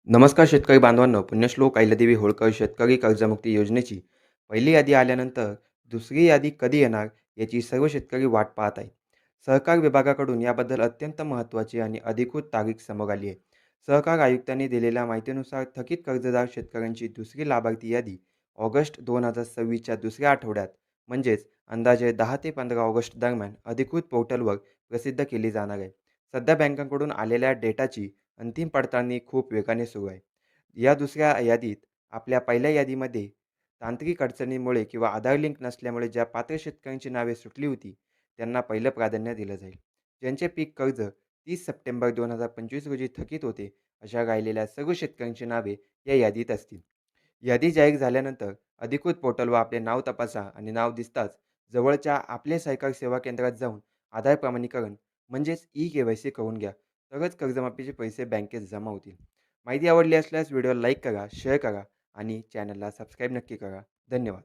नमस्कार शेतकरी बांधवांनो, पुण्यश्लोक अहिल्यादेवी होळकर शेतकरी कर्जमुक्ती योजनेची पहिली यादी आल्यानंतर दुसरी यादी कधी येणार याची सर्व शेतकरी वाट पाहत आहेत. सहकार विभागाकडून याबद्दल अत्यंत महत्त्वाची आणि अधिकृत तारीख समोर आली आहे. सहकार आयुक्तांनी दिलेल्या माहितीनुसार थकीत कर्जदार शेतकऱ्यांची दुसरी लाभार्थी यादी ऑगस्ट 2026च्या दुसऱ्या आठवड्यात म्हणजेच अंदाजे 10 ते 15 ऑगस्ट दरम्यान अधिकृत पोर्टलवर प्रसिद्ध केली जाणार आहे. सध्या बँकांकडून आलेल्या डेटाची अंतिम पडताळणी खूप वेगाने सुरू आहे. या दुसऱ्या यादीत आपल्या पहिल्या यादीमध्ये तांत्रिक अडचणीमुळे किंवा आधार लिंक नसल्यामुळे ज्या पात्र शेतकऱ्यांची नावे सुटली होती, त्यांना पहिलं प्राधान्य दिलं जाईल. ज्यांचे पीक कर्ज 30 सप्टेंबर 2025 रोजी थकीत होते, अशा राहिलेल्या सर्व शेतकऱ्यांची नावे या यादीत असतील. यादी जाहीर झाल्यानंतर अधिकृत पोर्टलवर आपले नाव तपासा आणि नाव दिसताच जवळच्या आपले सहकार सेवा केंद्रात जाऊन आधार प्रमाणीकरण म्हणजेच ई-के-वाय-सी करून घ्या. तरच कर्जमाफीचे पैसे बँकेत जमा होतील. माहिती आवडली असल्यास व्हिडिओला लाईक करा, शेअर करा आणि चॅनलला सबस्क्राईब नक्की करा. धन्यवाद.